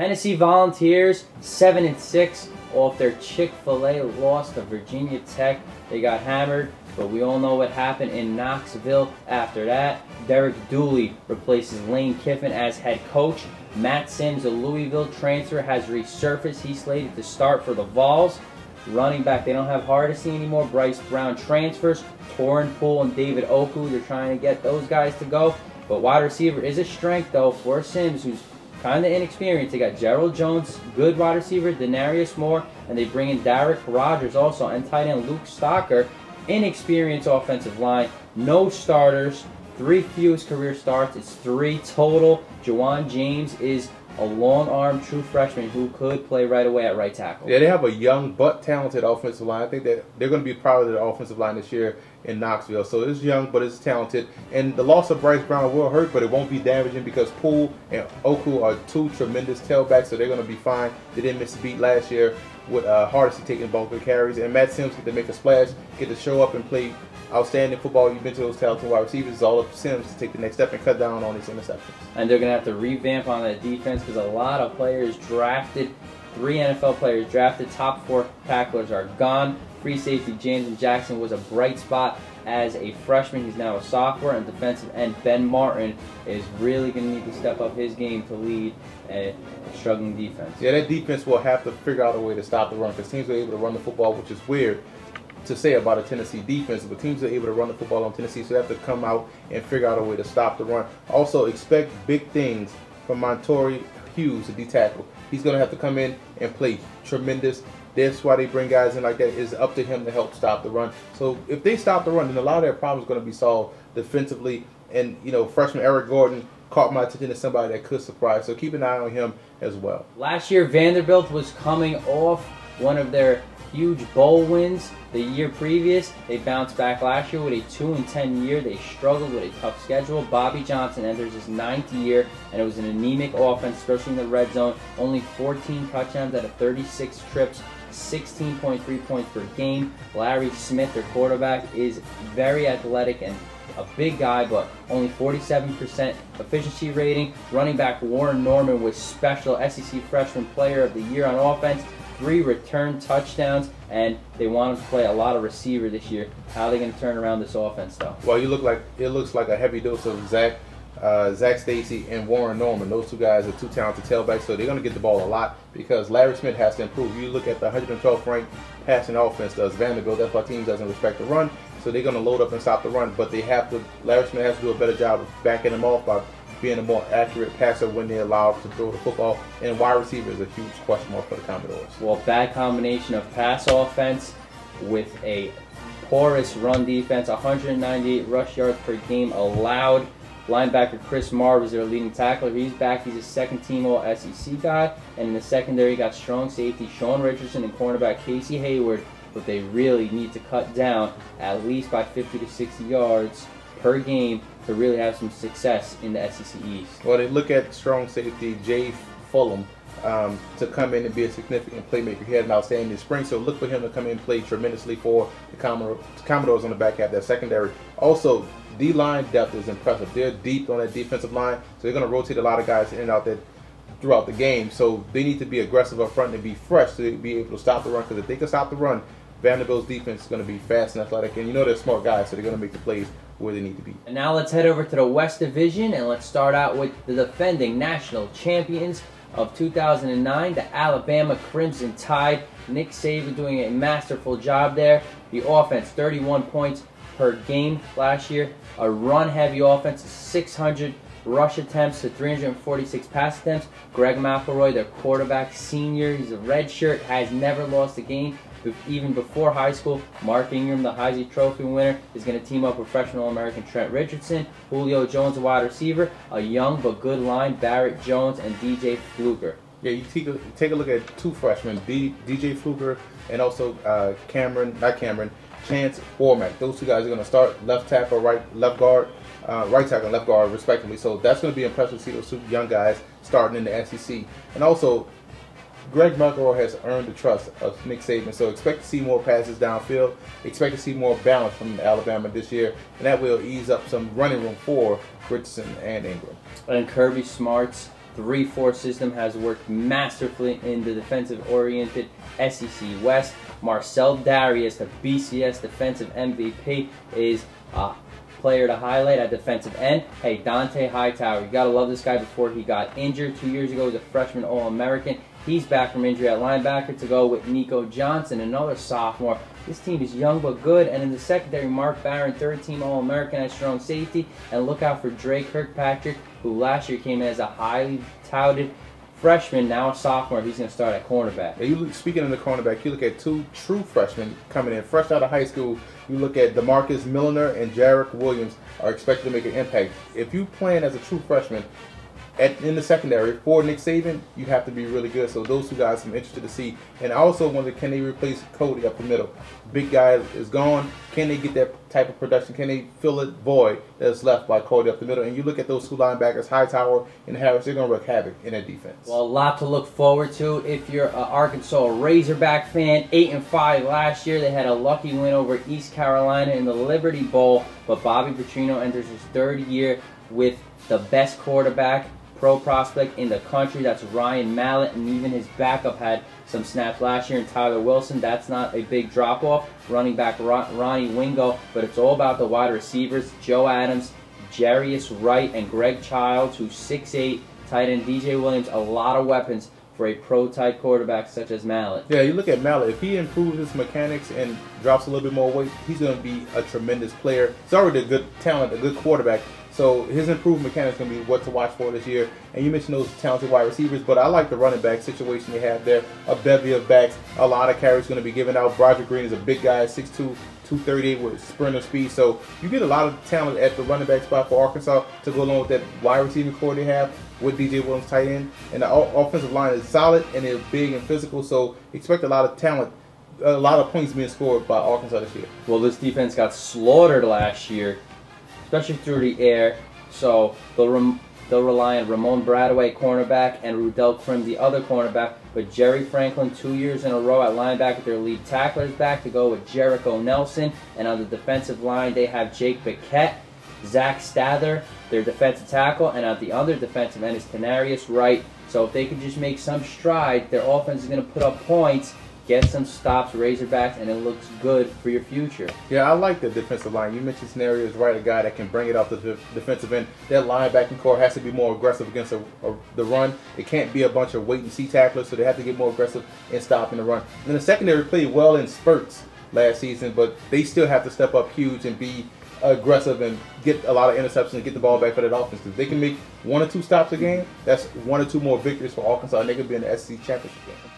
Tennessee Volunteers 7-6 off their Chick-fil-A loss to Virginia Tech. They got hammered, but we all know what happened in Knoxville after that. Derek Dooley replaces Lane Kiffin as head coach. Matt Sims, a Louisville transfer, has resurfaced. He's slated to start for the Vols. Running back, they don't have Hardesty anymore. Bryce Brown transfers. Torin Poole and David Oku, they're trying to get those guys to go. But wide receiver is a strength, though, for Sims, who's kind of inexperienced. They got Gerald Jones, good wide receiver, Denarius Moore, and they bring in Derek Rogers also, and tight end Luke Stocker. Inexperienced offensive line, no starters, 3 fewest career starts. It's 3 total. Jawan James is a long-arm true freshman who could play right away at right tackle. Yeah, they have a young but talented offensive line. I think that they're going to be proud of their offensive line this year in Knoxville. So it's young, but it's talented. And the loss of Bryce Brown will hurt, but it won't be damaging because Poole and Oku are 2 tremendous tailbacks, so they're going to be fine. They didn't miss a beat last year with Hardesty taking both of the carries. And Matt Sims get to make a splash, get to show up and play outstanding football. You've been to those talented wide receivers. It's all up to Sims to take the next step and cut down on these interceptions. And they're going to have to revamp on that defense because a lot of players drafted, 3 NFL players drafted, top 4 tacklers are gone. Free safety James Jackson was a bright spot as a freshman. He's now a sophomore, and defensive end Ben Martin is really going to need to step up his game to lead a struggling defense. Yeah, that defense will have to figure out a way to stop the run because teams are able to run the football, which is weird to say about a Tennessee defense, but teams are able to run the football on Tennessee, so they have to come out and figure out a way to stop the run. Also, expect big things from Montori Hughes, the D-tackle. He's going to have to come in and play tremendous. That's why they bring guys in like that. It's up to him to help stop the run. So if they stop the run, then a lot of their problems are going to be solved defensively. And, you know, freshman Eric Gordon caught my attention as somebody that could surprise. So keep an eye on him as well. Last year, Vanderbilt was coming off one of their huge bowl wins the year previous. They bounced back last year with a 2-10 year. They struggled with a tough schedule. Bobby Johnson enters his 9th year, and it was an anemic offense, especially in the red zone. Only 14 touchdowns out of 36 trips, 16.3 points per game. Larry Smith, their quarterback, is very athletic and a big guy, but only 47% efficiency rating. Running back Warren Norman was special SEC Freshman Player of the Year on offense. 3 return touchdowns, and they want him to play a lot of receiver this year. How are they going to turn around this offense, though? Well, it looks like a heavy dose of Zach Stacy and Warren Norman. Those 2 guys are 2 talented tailbacks, so they're going to get the ball a lot because Larry Smith has to improve. You look at the 112th ranked passing offense does Vanderbilt. That's why teams doesn't respect the run, so they're going to load up and stop the run. But they have to. Larry Smith has to do a better job of backing them off by being a more accurate passer when they're allowed to throw the football. And wide receiver is a huge question mark for the Commodores. Well, bad combination of pass offense with a porous run defense. 198 rush yards per game allowed. Linebacker Chris Marve is their leading tackler. He's back. He's a second-team All-SEC guy. And in the secondary, you got strong safety Trent Richardson and cornerback Casey Hayward. But they really need to cut down at least by 50 to 60 yards per game to really have some success in the SEC East. Well, they look at strong safety Jay Fulham to come in and be a significant playmaker. He had an outstanding spring, so look for him to come in and play tremendously for the Commodores on the back half of that secondary. Also, D-line depth is impressive. They're deep on that defensive line, so they're going to rotate a lot of guys in and out that throughout the game. So they need to be aggressive up front and be fresh to be able to stop the run, because if they can stop the run, Vanderbilt's defense is going to be fast and athletic, and you know they're smart guys, so they're going to make the plays where they need to be. And now let's head over to the West Division, and let's start out with the defending national champions of 2009, the Alabama Crimson Tide. Nick Saban doing a masterful job there. The offense, 31 points per game last year. A run-heavy offense, 600 rush attempts to 346 pass attempts. Greg McElroy, their quarterback, senior, he's a redshirt, has never lost a game. Even before high school, Mark Ingram, the Heisey Trophy winner, is going to team up with freshman All-American Trent Richardson, Julio Jones, a wide receiver, a young but good line, Barrett Jones, and DJ Fluker. Yeah, you take a look at 2 freshmen, DJ Fluker and also Chance Warmack. Those 2 guys are going to start left tackle, right tackle, and left guard, respectively. So that's going to be impressive to see those 2 young guys starting in the SEC. And also, Greg McElroy has earned the trust of Nick Saban, so expect to see more passes downfield. Expect to see more balance from Alabama this year, and that will ease up some running room for Richardson and Ingram. And Kirby Smart's 3-4 system has worked masterfully in the defensive-oriented SEC West. Marcel Darius, the BCS defensive MVP, is player to highlight at defensive end. Hey, Dante Hightower, you gotta love this guy. Before he got injured 2 years ago, he was a freshman All-American. He's back from injury at linebacker to go with Nico Johnson, another sophomore. This team is young but good. And in the secondary, Mark Barron, third-team All-American at strong safety. And look out for Drake Kirkpatrick, who last year came in as a highly touted freshman, now a sophomore. He's going to start at cornerback. Yeah, speaking of the cornerback, you look at two true freshmen coming in fresh out of high school. You look at DeMarcus Milner and Jarek Williams are expected to make an impact. If you playing as a true freshman in the secondary for Nick Saban, you have to be really good. So those two guys I'm interested to see. And I also wonder, can they replace Cody up the middle? Big guy is gone. Can they get that type of production? Can they fill the void that's left by Cody up the middle? And you look at those two linebackers, Hightower and Harris, they're going to wreak havoc in that defense. Well, a lot to look forward to if you're an Arkansas Razorback fan. 8-5 last year. They had a lucky win over East Carolina in the Liberty Bowl. But Bobby Petrino enters his third year with the best quarterback pro prospect in the country. That's Ryan Mallett, and even his backup had some snaps last year in Tyler Wilson. That's not a big drop-off. Running back Ronnie Wingo, but it's all about the wide receivers. Joe Adams, Jarius Wright, and Greg Childs, who's 6'8", tight end DJ Williams. A lot of weapons for a pro-type quarterback such as Mallett. Yeah, you look at Mallett. If he improves his mechanics and drops a little bit more weight, he's going to be a tremendous player. He's already a good talent, a good quarterback. So his improved mechanics is going to be what to watch for this year. And you mentioned those talented wide receivers, but I like the running back situation they have there. A bevy of backs, a lot of carries going to be given out. Broderick Green is a big guy, 6'2", 238 with sprinter speed. So you get a lot of talent at the running back spot for Arkansas to go along with that wide receiving core they have with DJ Williams tight end. And the offensive line is solid and they're big and physical. So expect a lot of talent, a lot of points being scored by Arkansas this year. Well, this defense got slaughtered last year, especially through the air. So they'll rely on Ramon Bradaway, cornerback, and Rudell Krim, the other cornerback. But Jerry Franklin, 2 years in a row at linebacker, their lead tackler is back to go with Jericho Nelson. And on the defensive line, they have Jake Biquette, Zach Stather, their defensive tackle. And at the other defensive end is Tenarius Wright. So if they can just make some stride, their offense is going to put up points, get some stops, Razorbacks, and it looks good for your future. Yeah, I like the defensive line. You mentioned Tenarius Wright, a guy that can bring it off the defensive end. That linebacking core has to be more aggressive against the run. It can't be a bunch of wait-and-see tacklers, so they have to get more aggressive in stopping the run. And the secondary played well in spurts last season, but they still have to step up huge and be aggressive and get a lot of interceptions and get the ball back for that offense. If they can make 1 or 2 stops a game, that's 1 or 2 more victories for Arkansas, and they could be in the SEC championship game.